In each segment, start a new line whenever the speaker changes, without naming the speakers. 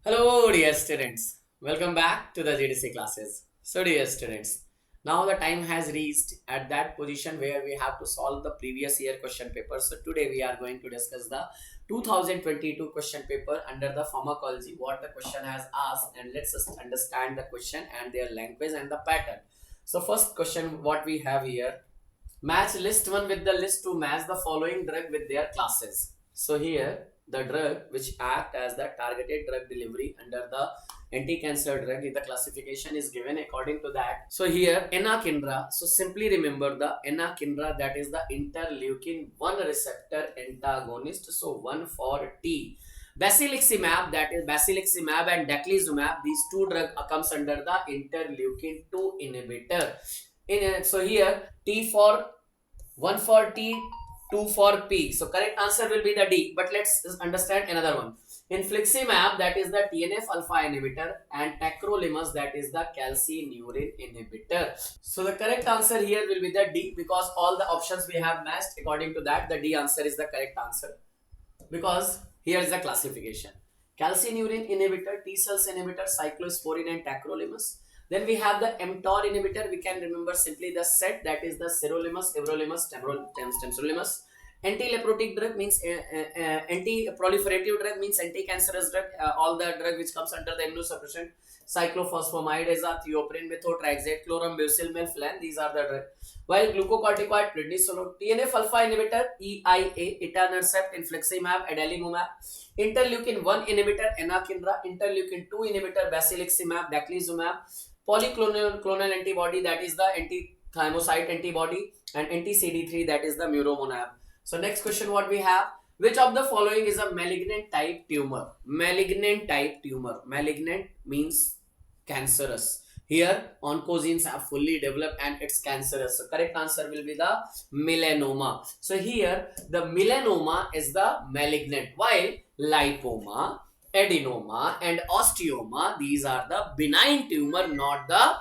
Hello dear students, welcome back to the GDC classes. So dear students, now the time has reached at that position where we have to solve the previous year question paper. So today we are going to discuss the 2022 question paper under the pharmacology, what the question has asked, and let's just understand the question and their language and the pattern. So first question what we have here, match list 1 with the list 2, match the following drug with their classes. So here the drug which act as the targeted drug delivery under the anti-cancer drug, the classification is given according to that. So here anakinra, so simply remember the anakinra, that is the interleukin 1 receptor antagonist, so 1 for T. Basiliximab, that is basiliximab and daclizumab, these two drug comes under the interleukin 2 inhibitor. So here T for 1 for T, 2 for P. So correct answer will be the D. But let's understand another one. Infliximab, that is the TNF alpha inhibitor, and tacrolimus, that is the calcineurin inhibitor. So the correct answer here will be the D, because all the options we have matched. According to that, the D answer is the correct answer, because here is the classification. Calcineurin inhibitor, T cells inhibitor, cyclosporin and tacrolimus. Then we have the mTOR inhibitor. We can remember simply the set, that is the sirolimus, everolimus, temsirolimus. Anti-leprotic drug means anti-proliferative drug means anti-cancerous drug. All the drug which comes under the immunosuppression, cyclophosphamide, azathioprine, methotrexate, chlorambucil, melphalan. These are the drugs. While glucocorticoid, prednisolone, TNF alpha inhibitor, EIA, etanercept, infliximab, adalimumab. Interleukin 1 inhibitor, anakinra. Interleukin 2 inhibitor, basiliximab, daclizumab. Polyclonal antibody, that is the anti-thymocyte antibody, and anti-CD3, that is the muromonab. So next question what we have, which of the following is a malignant type tumor? Malignant type tumor. Malignant means cancerous. Here oncogenes are fully developed and it's cancerous. So correct answer will be the melanoma. So here the melanoma is the malignant, while lipoma, adenoma and osteoma, these are the benign tumor, not the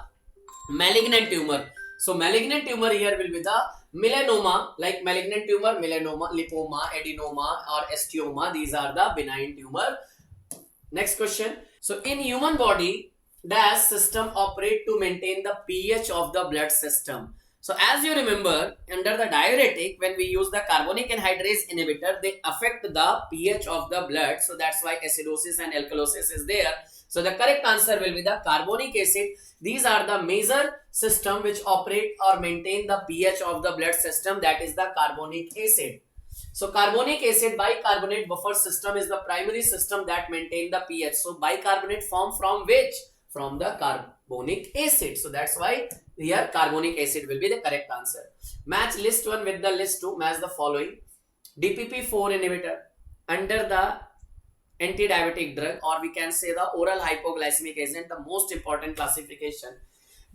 malignant tumor. So malignant tumor here will be the melanoma, like malignant tumor, melanoma, lipoma, adenoma or osteoma, these are the benign tumor. Next question. So in human body, does system operate to maintain the pH of the blood system? So as you remember, under the diuretic, when we use the carbonic anhydrase inhibitor, they affect the pH of the blood. So that's why acidosis and alkalosis is there. So the correct answer will be the carbonic acid. These are the major system which operate or maintain the pH of the blood system, that is the carbonic acid. So carbonic acid bicarbonate buffer system is the primary system that maintain the pH. So bicarbonate form from which? From the carbonic acid. So that's why here carbonic acid will be the correct answer. Match list 1 with the list 2. Match the following. DPP-4 inhibitor under the anti-diabetic drug, or we can say the oral hypoglycemic agent, the most important classification.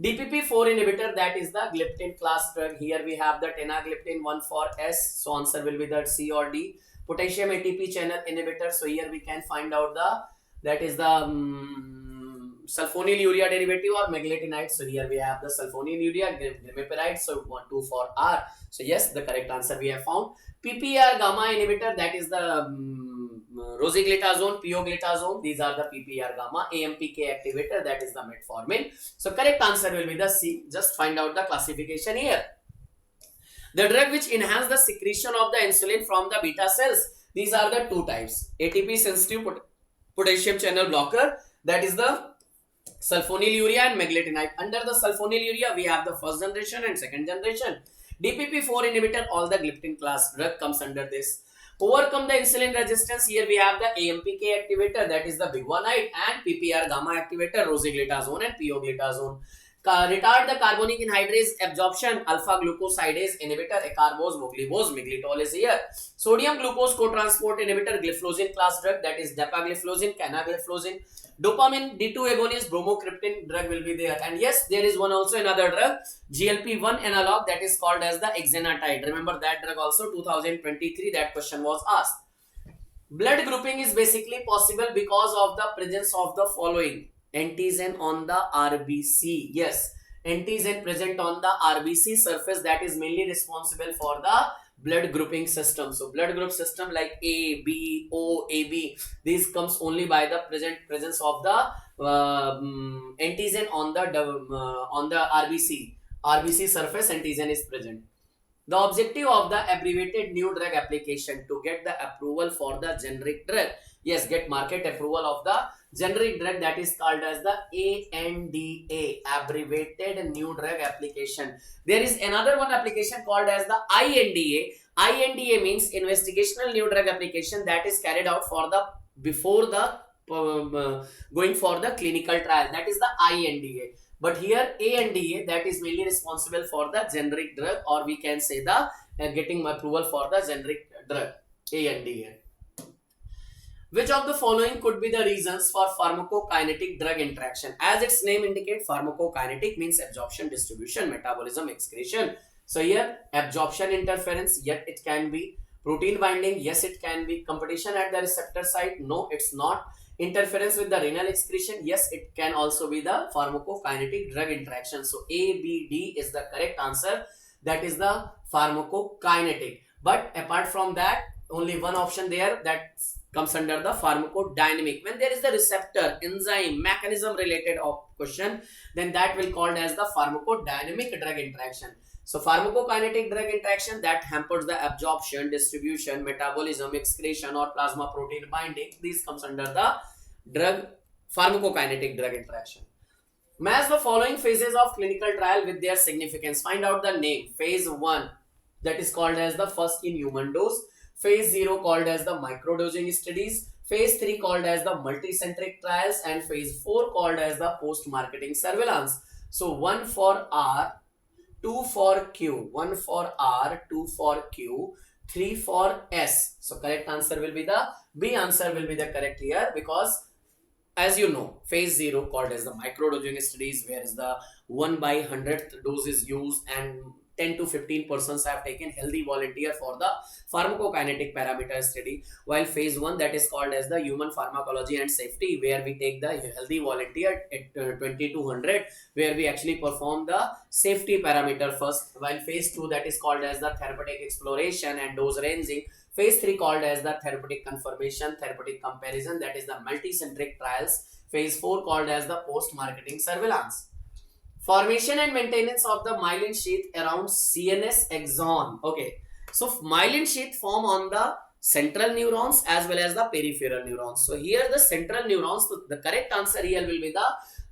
DPP-4 inhibitor, that is the gliptin class drug. Here we have the tenagliptin 1 for S. So answer will be the C or D. Potassium ATP channel inhibitor. So here we can find out the, that is the sulfonylurea derivative or meglitinide. So here we have the sulfonylurea, glimepiride. So 1, 2 for R. So yes, the correct answer we have found. PPAR gamma inhibitor, that is the rosiglitazone, pioglitazone. These are the PPAR gamma. AMPK activator, that is the metformin. So correct answer will be the C. Just find out the classification here. The drug which enhance the secretion of the insulin from the beta cells. These are the two types. ATP sensitive potassium channel blocker, that is the sulfonylurea and meglitinide. Under the sulfonylurea, we have the first generation and second generation. DPP-4 inhibitor, all the gliptin class drug comes under this. Overcome the insulin resistance, here we have the AMPK activator, that is the biguanide, and PPAR gamma activator, rosiglitazone and pioglitazone. Retard the carbonic anhydrase absorption, alpha glucosidase inhibitor, acarbose, moglibose, miglitol is here. Sodium glucose cotransport inhibitor, gliflozin class drug, that is dapagliflozin, canagliflozin. Dopamine D2 agonist, bromocriptine drug will be there. And yes, there is one also another drug, GLP-1 analog, that is called as the exenatide. Remember that drug also, 2023, that question was asked. Blood grouping is basically possible because of the presence of the following. Antigen on the RBC. Yes, antigen present on the RBC surface, that is mainly responsible for the blood grouping system. So blood group system like A, B, O, AB, these comes only by the presence of the antigen on the RBC surface. Antigen is present. The objective of the abbreviated new drug application to get the approval for the generic drug. Yes, get market approval of the generic drug, that is called as the ANDA, abbreviated new drug application. There is another one application called as the INDA. INDA means investigational new drug application, that is carried out for the before the going for the clinical trial, that is the INDA. But here ANDA, that is mainly responsible for the generic drug, or we can say the getting approval for the generic drug, ANDA. Which of the following could be the reasons for pharmacokinetic drug interaction? As its name indicates, pharmacokinetic means absorption, distribution, metabolism, excretion. So here absorption interference, yet it can be protein binding, yes it can be competition at the receptor site, no it's not. Interference with the renal excretion, yes it can also be the pharmacokinetic drug interaction. So A, B, D is the correct answer, that is the pharmacokinetic. But apart from that, only one option there, that comes under the pharmacodynamic. When there is the receptor, enzyme, mechanism related question, then that will called as the pharmacodynamic drug interaction. So pharmacokinetic drug interaction, that hampers the absorption, distribution, metabolism, excretion or plasma protein binding. These comes under the pharmacokinetic drug interaction. Match the following phases of clinical trial with their significance. Find out the name. Phase 1, that is called as the first in human dose. Phase 0 called as the microdosing studies. Phase 3 called as the multicentric trials, and phase 4 called as the post-marketing surveillance. So 1 for R, 2 for Q, 1 for R, 2 for Q, 3 for S. So correct answer will be the B answer will be the correct here, because as you know, phase 0 called as the microdosing studies, where is the 1 by 100th dose is used and 10 to 15 persons have taken healthy volunteer for the pharmacokinetic parameter study, while phase 1, that is called as the human pharmacology and safety, where we take the healthy volunteer at 20 to 100, where we actually perform the safety parameter first, while phase 2, that is called as the therapeutic exploration and dose ranging. Phase 3 called as the therapeutic confirmation, therapeutic comparison, that is the multicentric trials. Phase 4 called as the post-marketing surveillance. Formation and maintenance of the myelin sheath around CNS axon. Okay, so myelin sheath form on the central neurons as well as the peripheral neurons. So here the central neurons, the correct answer here will be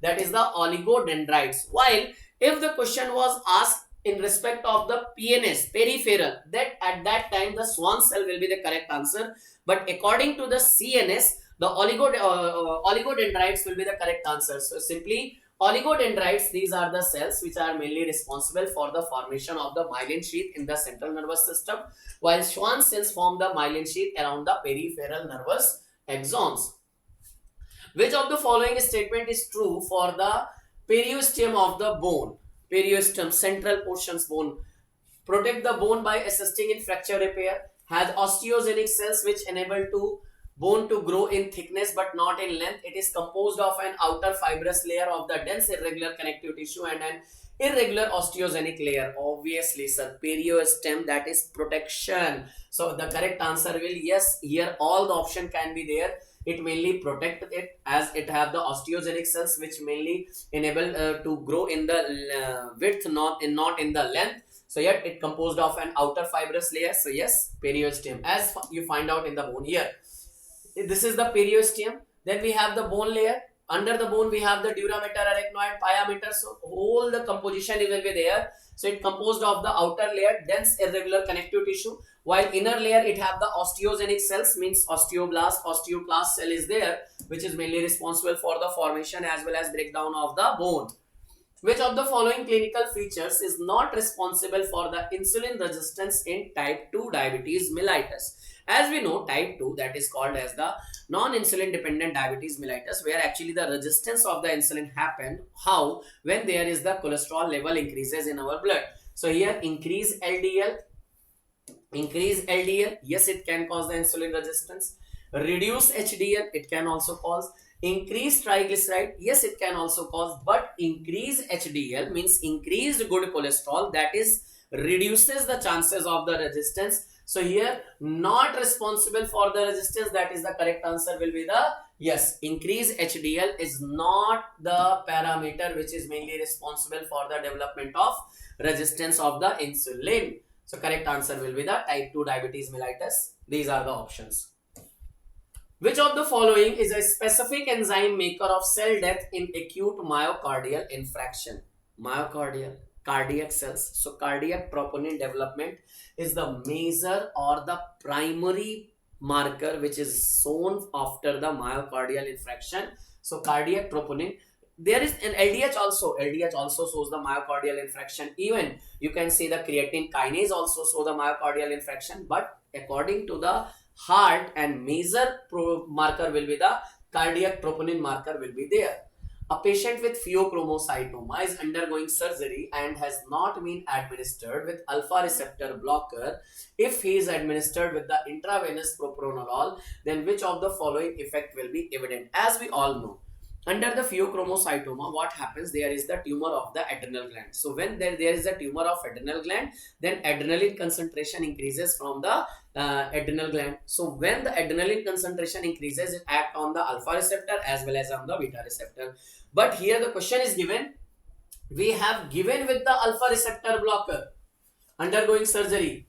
that is the oligodendrites. While if the question was asked in respect of the PNS, peripheral, that at that time the Schwann cell will be the correct answer. But according to the CNS, the oligodendrites will be the correct answer. So simply oligodendrites, these are the cells which are mainly responsible for the formation of the myelin sheath in the central nervous system, while Schwann cells form the myelin sheath around the peripheral nervous axons. Which of the following statement is true for the periosteum of the bone? Periosteum, central portions bone. Protect the bone by assisting in fracture repair. Has osteogenic cells which enable to bone to grow in thickness but not in length. It is composed of an outer fibrous layer of the dense irregular connective tissue and an irregular osteogenic layer. Obviously, sir, periosteum, that is protection. So the correct answer will, yes, here all the option can be there. It mainly protect it, as it have the osteogenic cells which mainly enable to grow in the width, not in the length. So yet it composed of an outer fibrous layer. So yes, periosteum, as you find out in the bone here. This is the periosteum. Then we have the bone layer. Under the bone we have the durameter, arachnoid, pyometer. So whole the composition will be there. So it composed of the outer layer, dense irregular connective tissue, while inner layer it have the osteogenic cells, means osteoclast cell is there, which is mainly responsible for the formation as well as breakdown of the bone. Which of the following clinical features is not responsible for the insulin resistance in type 2 diabetes mellitus? As we know, type 2, that is called as the non-insulin dependent diabetes mellitus, where actually the resistance of the insulin happen. How? When there is the cholesterol level increases in our blood. So here increase LDL, yes, it can cause the insulin resistance. Reduce HDL, it can also cause. Increase triglyceride, yes, it can also cause. But increase HDL means increased good cholesterol, that is reduces the chances of the resistance. So here, not responsible for the resistance, that is the correct answer will be the yes. Increase HDL is not the parameter which is mainly responsible for the development of resistance of the insulin. So correct answer will be the type 2 diabetes mellitus. These are the options. Which of the following is a specific enzyme maker of cell death in acute myocardial infarction? Cardiac cells. So cardiac troponin development is the major or the primary marker which is shown after the myocardial infarction. So cardiac troponin. There is an LDH also. LDH also shows the myocardial infarction. Even you can see the creatine kinase also show the myocardial infarction. But according to the heart and major marker will be the cardiac troponin marker will be there. A patient with pheochromocytoma is undergoing surgery and has not been administered with alpha receptor blocker. If he is administered with the intravenous propranolol, then which of the following effect will be evident? As we all know, under the pheochromocytoma, what happens? There is the tumor of the adrenal gland. So when there is a tumor of adrenal gland, then adrenaline concentration increases from the adrenal gland. So when the adrenaline concentration increases, it acts on the alpha receptor as well as on the beta receptor. But here the question is given, we have given with the alpha receptor blocker undergoing surgery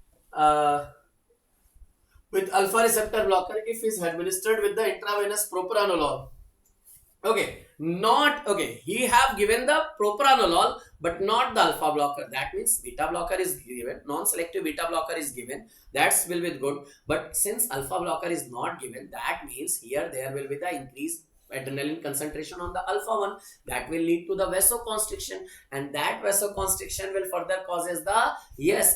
with alpha receptor blocker if is administered with the intravenous propranolol. Okay, not okay. He have given the propranolol, but not the alpha blocker. That means beta blocker is given, non-selective beta blocker is given. That will be good. But since alpha blocker is not given, that means here there will be the increased adrenaline concentration on the alpha one. That will lead to the vasoconstriction, and that vasoconstriction will further causes the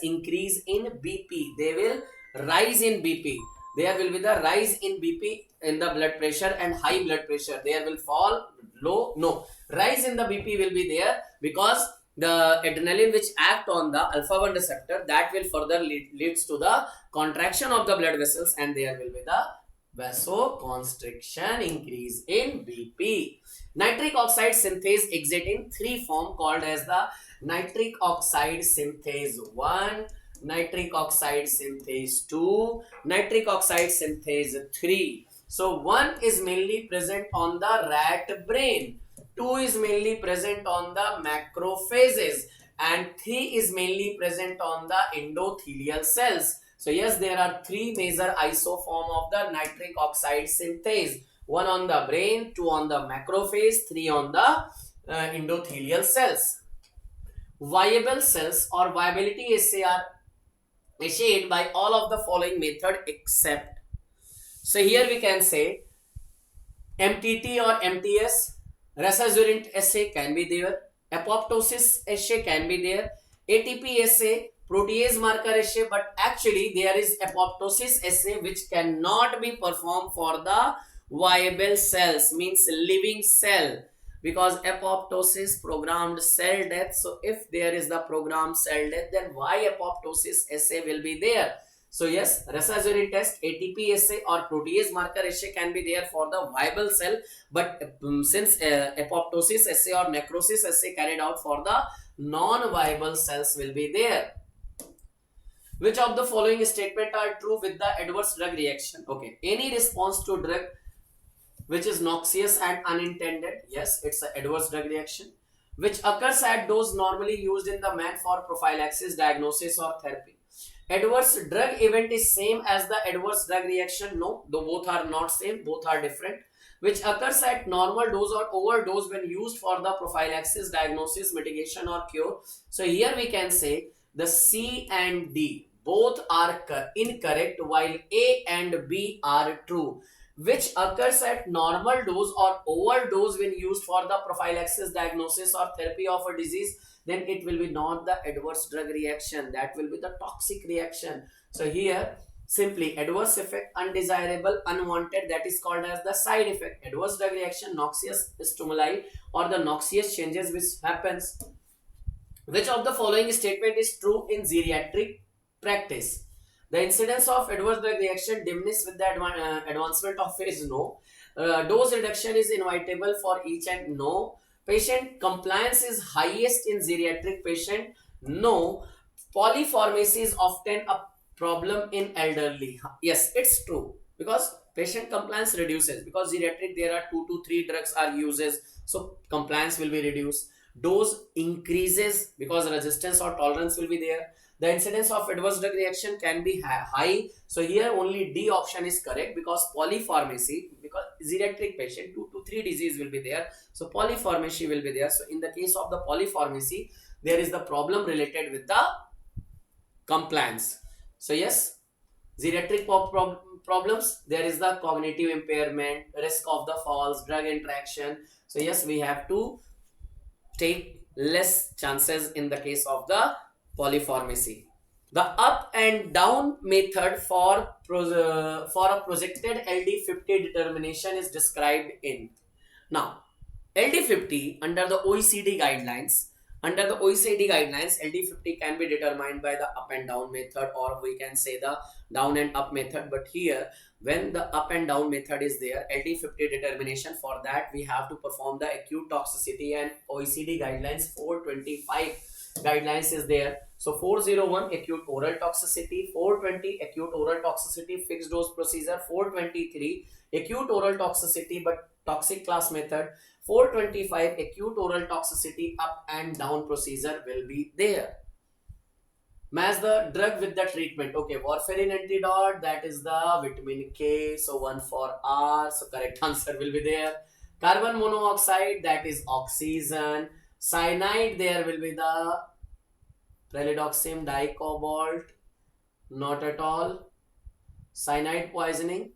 increase in BP. They will rise in BP. There will be the rise in BP in the blood pressure and high blood pressure. There will fall low. No, rise in the BP will be there because the adrenaline which act on the alpha 1 receptor, that will further leads to the contraction of the blood vessels, and there will be the vasoconstriction, increase in BP. Nitric oxide synthase exit in 3 form called as the nitric oxide synthase 1, nitric oxide synthase 2, nitric oxide synthase 3. So 1 is mainly present on the rat brain, 2 is mainly present on the macrophages, and 3 is mainly present on the endothelial cells. So yes, there are 3 major isoform of the nitric oxide synthase. 1 on the brain, 2 on the macrophage, 3 on the endothelial cells. Viable cells or viability assay are assayed by all of the following method except. So here we can say MTT or MTS, Rasa-Zurint assay can be there, apoptosis assay can be there, ATP assay, protease marker assay, but actually there is apoptosis assay which cannot be performed for the viable cells, means living cell, because apoptosis programmed cell death. So if there is the programmed cell death, then why apoptosis assay will be there? So yes, Rasa-Zurint test, ATP assay or protease marker assay can be there for the viable cell, but since apoptosis assay or necrosis assay carried out for the non-viable cells will be there. Which of the following statement are true with the adverse drug reaction? Okay, any response to drug which is noxious and unintended, yes, it's an adverse drug reaction. Which occurs at dose normally used in the man for prophylaxis, diagnosis or therapy. Adverse drug event is same as the adverse drug reaction? No, though both are not same, both are different. Which occurs at normal dose or overdose when used for the prophylaxis, diagnosis, mitigation or cure. So here we can say the C and D both are incorrect while A and B are true. Which occurs at normal dose or overdose when used for the prophylaxis, diagnosis or therapy of a disease, then it will be not the adverse drug reaction, that will be the toxic reaction. So here simply adverse effect, undesirable, unwanted, that is called as the side effect. Adverse drug reaction, noxious stimuli or the noxious changes which happens. Which of the following statement is true in geriatric practice? The incidence of adverse drug reaction diminishes with the advancement of age? No. Dose reduction is inevitable for each and? No. Patient compliance is highest in geriatric patient? No. Polypharmacy is often a problem in elderly. Yes, it's true because patient compliance reduces because geriatric there are 2 to 3 drugs are uses, so compliance will be reduced. Dose increases because resistance or tolerance will be there. The incidence of adverse drug reaction can be high. So here only D option is correct because polypharmacy, because geriatric patient 2 to 3 disease will be there. So polypharmacy will be there. So in the case of the polypharmacy, there is the problem related with the compliance. So yes, geriatric problems, there is the cognitive impairment, risk of the falls, drug interaction. So yes, we have to take less chances in the case of the polypharmacy. The up and down method for a projected LD50 determination is described in. Now, LD50 under the OECD guidelines, LD50 can be determined by the up and down method, or we can say the down and up method. But here, when the up and down method is there, LD50 determination, for that we have to perform the acute toxicity, and OECD guidelines 425 guidelines is there. So 401 acute oral toxicity, 420 acute oral toxicity fixed dose procedure, 423 acute oral toxicity but toxic class method, 425 acute oral toxicity up and down procedure will be there. Match the drug with the treatment. Okay, warfarin antidote, that is the vitamin K, so 1 for R, so correct answer will be there. Carbon monoxide, that is oxygen. Cyanide, there will be the pralidoxim dicobalt, not at all. Cyanide poisoning,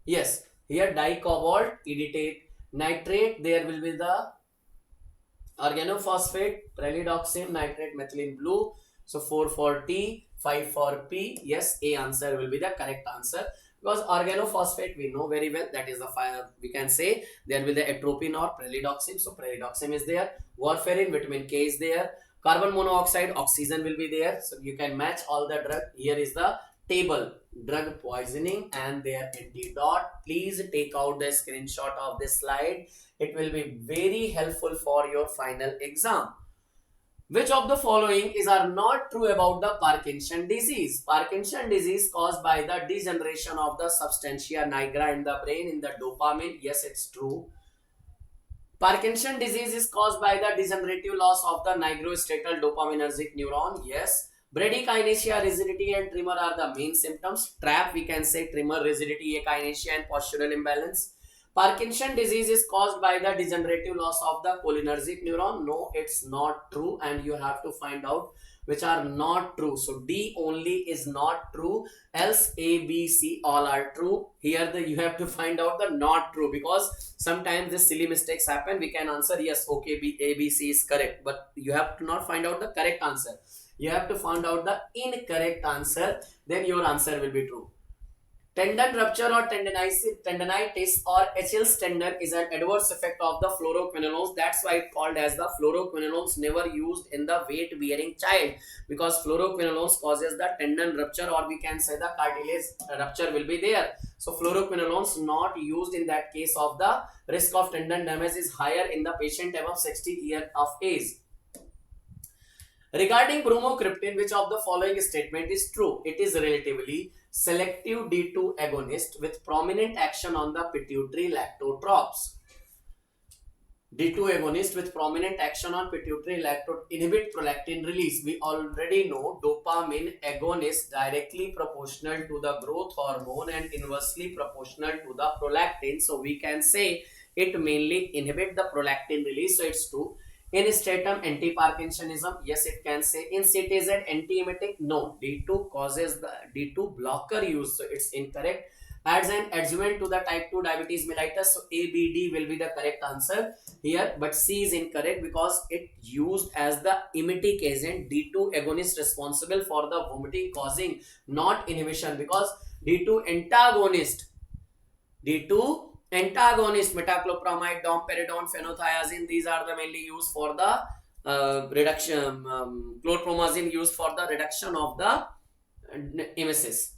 yes, here dicobalt editate. Nitrate, there will be the organophosphate, pralidoxim, nitrate, methylene blue. So 4 for T, 5 for P. Yes, A answer will be the correct answer because organophosphate we know very well, that is the fire, we can say there will be the atropine or pralidoxim. So pralidoxim is there. Warfarin, vitamin K is there. Carbon monoxide, oxygen will be there. So you can match all the drug. Here is the table, drug poisoning and their antidote. Please take out the screenshot of this slide. It will be very helpful for your final exam. Which of the following are not true about the Parkinson disease? Parkinson disease caused by the degeneration of the substantia nigra in the brain, in the dopamine. Yes, it's true. Parkinson disease is caused by the degenerative loss of the nigrostriatal dopaminergic neuron. Yes. Bradykinesia, rigidity and tremor are the main symptoms. TRAP, we can say tremor, rigidity, akinesia and postural imbalance. Parkinson disease is caused by the degenerative loss of the cholinergic neuron. No, it's not true, and you have to find out which are not true. So D only is not true, else A, B, C all are true. Here you have to find out the not true, because sometimes these silly mistakes happen. We can answer yes, okay, B, A, B, C is correct, but you have to not find out the correct answer. You have to find out the incorrect answer, then your answer will be true. Tendon rupture or tendinitis or Achilles tendon is an adverse effect of the fluoroquinolones. That's why it's called as the fluoroquinolones, never used in the weight bearing child, because fluoroquinolones causes the tendon rupture, or we can say the cartilage rupture will be there. So fluoroquinolones not used in that case of the risk of tendon damage is higher in the patient above 60 years of age. Regarding bromocriptine, which of the following statement is true? It is relatively selective D2 agonist with prominent action on the pituitary lactotropes. D2 agonist with prominent action on pituitary lactotropes inhibit prolactin release. We already know dopamine agonist directly proportional to the growth hormone and inversely proportional to the prolactin. So we can say it mainly inhibit the prolactin release. So it's true. In statum, anti-Parkinsonism, yes, it can say. In CTZ, anti-emetic, no. D2 causes the D2 blocker use, so it's incorrect. Adds an adjuvant to the type 2 diabetes mellitus, so ABD will be the correct answer here, but C is incorrect because it used as the emetic agent. D2 agonist responsible for the vomiting causing, not inhibition, because D2 antagonist, metoclopramide, domperidone, phenothiazine, these are the mainly used for the reduction, chlorpromazine used for the reduction of the emesis.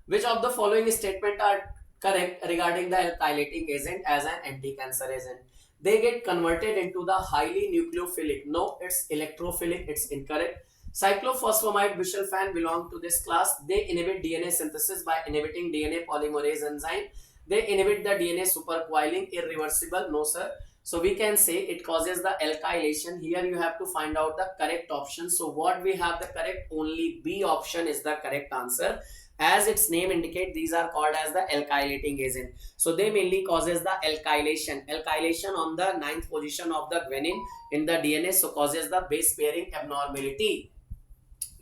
Which of the following statement are correct regarding the alkylating agent as an anti-cancer agent? They get converted into the highly nucleophilic. No, it's electrophilic, it's incorrect. Cyclophosphamide bisulfan belong to this class. They inhibit DNA synthesis by inhibiting DNA polymerase enzyme. They inhibit the DNA supercoiling. Irreversible? No, sir. So we can say it causes the alkylation. Here you have to find out the correct option. So what we have the correct? Only B option is the correct answer. As its name indicate, these are called as the alkylating agent. So they mainly causes the alkylation. Alkylation on the 9th position of the guanine in the DNA. So causes the base pairing abnormality.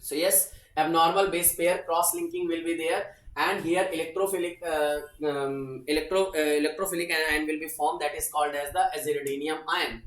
So yes, abnormal base pair cross-linking will be there, and here electrophilic electrophilic ion will be formed, that is called as the aziridinium ion.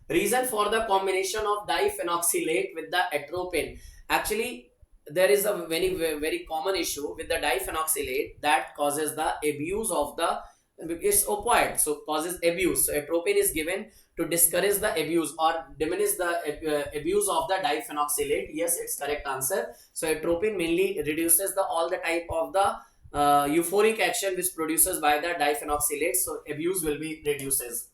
Reason for the combination of diphenolate with the atropine. Actually, there is a very common issue with the diphenolate that causes the abuse of the, it's opioid, so causes abuse. So atropine is given to discourage the abuse or diminish the abuse of the diphenolate. Yes, it's correct answer. So atropine mainly reduces the all the type of the euphoric action which produces by the diphenolate. So abuse will be reduces.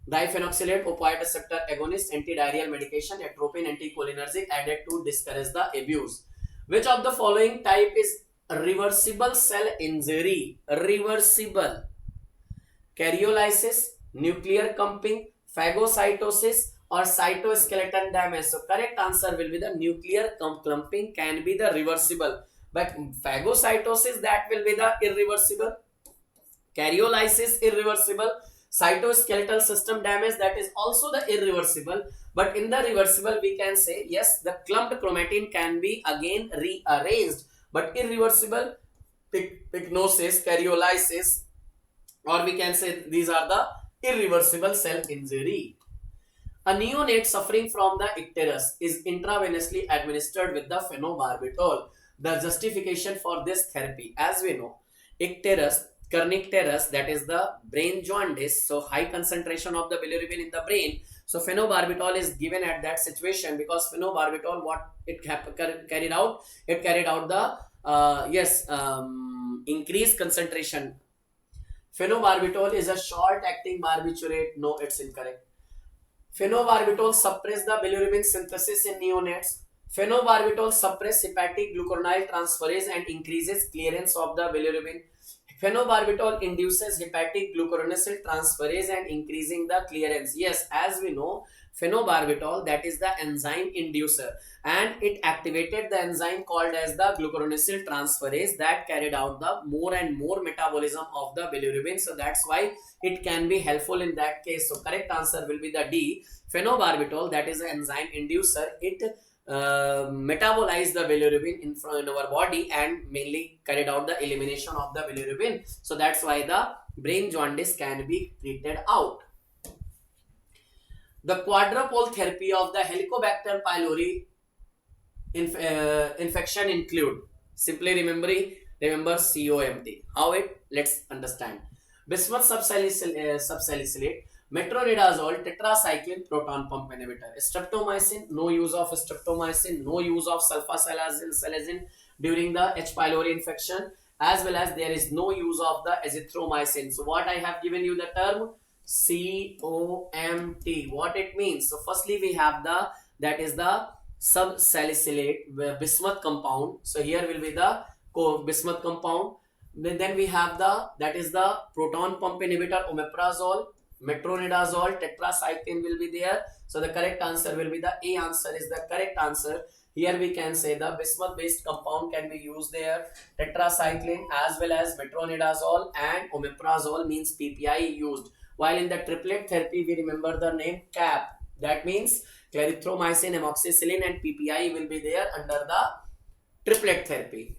Diphenolate, opioid receptor agonist, antidiarrheal medication, atropine, anticholinergic added to discourage the abuse. Which of the following type is reversible cell injury? Reversible. Karyolysis, nuclear clumping, phagocytosis, or cytoskeleton damage. So correct answer will be the nuclear clumping can be the reversible, but phagocytosis, that will be the irreversible. Karyolysis, irreversible. Cytoskeletal system damage, that is also the irreversible. But in the reversible we can say yes, the clumped chromatin can be again rearranged, but irreversible, pycnosis, karyolysis, or we can say these are the irreversible cell injury. A neonate suffering from the icterus is intravenously administered with the phenobarbital. The justification for this therapy, as we know, icterus, kernicterus, that is the brain jaundice, so high concentration of the bilirubin in the brain. So phenobarbital is given at that situation, because phenobarbital, what it carried out? It carried out the increased concentration. Phenobarbital is a short-acting barbiturate. No, it's incorrect. Phenobarbital suppress the bilirubin synthesis in neonates. Phenobarbital suppress hepatic glucuronide transferase and increases clearance of the bilirubin. Phenobarbital induces hepatic glucuronyl transferase and increasing the clearance. Yes, as we know, phenobarbital, that is the enzyme inducer, and it activated the enzyme called as the glucuronyl transferase that carried out the more and more metabolism of the bilirubin. So that's why it can be helpful in that case. So correct answer will be the D. Phenobarbital, that is the enzyme inducer. It metabolize the bilirubin in our body and mainly carried out the elimination of the bilirubin. So that's why the brain jaundice can be treated out. The quadrupole therapy of the Helicobacter pylori infection include, simply remember COMT. How it? Let's understand. Bismuth subsalicylate, metronidazole, tetracycline, proton pump inhibitor. Streptomycin, no use of streptomycin, no use of sulfasalazine during the H. pylori infection, as well as there is no use of the azithromycin. So what I have given you the term COMT, what it means? So firstly we have that is the subsalicylate bismuth compound. So here will be the bismuth compound. Then we have that is the proton pump inhibitor omeprazole, metronidazole, tetracycline will be there. So the correct answer will be the A answer is the correct answer. Here we can say the bismuth based compound can be used there, tetracycline as well as metronidazole, and omeprazole means PPI used. While in the triplet therapy we remember the name CAP, that means clarithromycin, amoxicillin and PPI will be there under the triplet therapy.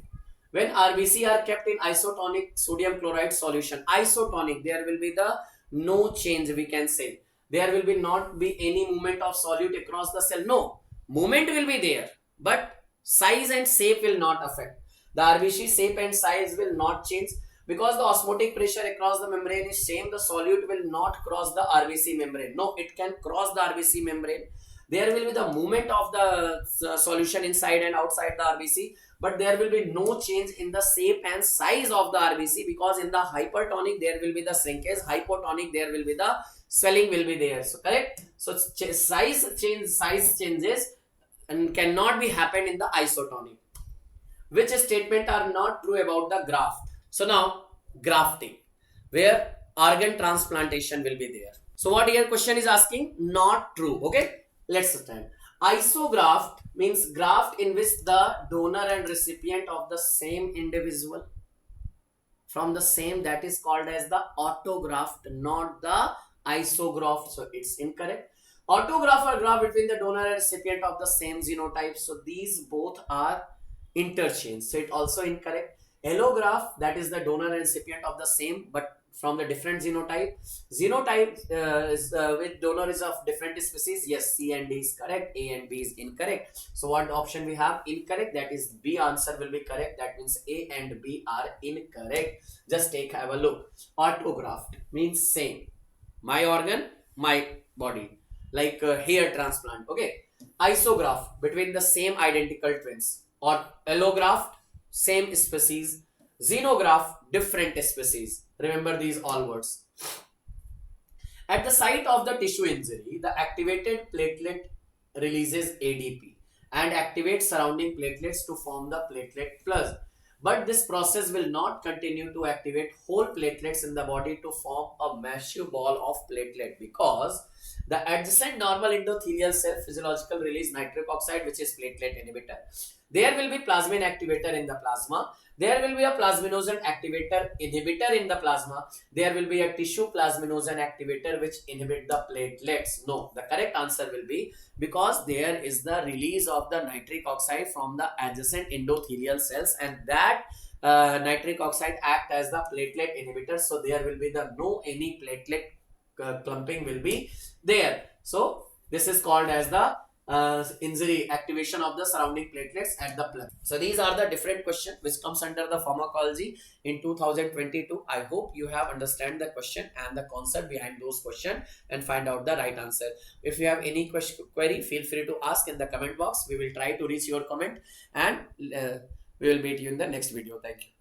When RBC are kept in isotonic sodium chloride solution, isotonic, there will be the no change, we can say. There will be not be any movement of solute across the cell. No, movement will be there, but size and shape will not affect. The RBC shape and size will not change, because the osmotic pressure across the membrane is same. The solute will not cross the RBC membrane. No, it can cross the RBC membrane. There will be the movement of the solution inside and outside the RBC, but there will be no change in the shape and size of the RBC, because in the hypertonic there will be the shrinkage, hypotonic there will be the swelling will be there. So correct. So size changes, and cannot be happen in the isotonic. Which statement are not true about the graft? So now grafting, where organ transplantation will be there. So what here question is asking? Not true. Okay, let's understand. Isograft means graft in which the donor and recipient of the same individual from the same, that is called as the autograft, not the isograft. So it's incorrect. Autograft or graft between the donor and recipient of the same genotype. So these both are interchanged. So it also incorrect. Allograft, that is the donor and recipient of the same but from the different genotype. Genotype is with donor is of different species. Yes, C and D is correct. A and B is incorrect. So what option we have? Incorrect. That is B answer will be correct. That means A and B are incorrect. Just have a look. Autograft means same. My organ, my body. Like hair transplant. Okay. Isograft between the same identical twins. Or allograft, same species. Xenograft, different species. Remember these all words. At the site of the tissue injury, the activated platelet releases ADP and activates surrounding platelets to form the platelet plus. But this process will not continue to activate whole platelets in the body to form a massive ball of platelet, because the adjacent normal endothelial cell physiological release nitric oxide, which is platelet inhibitor. There will be plasmin activator in the plasma. There will be a plasminogen activator inhibitor in the plasma. There will be a tissue plasminogen activator which inhibit the platelets. No, the correct answer will be, because there is the release of the nitric oxide from the adjacent endothelial cells, and that nitric oxide act as the platelet inhibitor. So there will be the no any platelet clumping will be there. So this is called as the injury activation of the surrounding platelets at the plasma. So these are the different questions which comes under the pharmacology in 2022. I hope you have understand the question and the concept behind those questions and find out the right answer. If you have any query, feel free to ask in the comment box. We will try to reach your comment, and we will meet you in the next video. Thank you.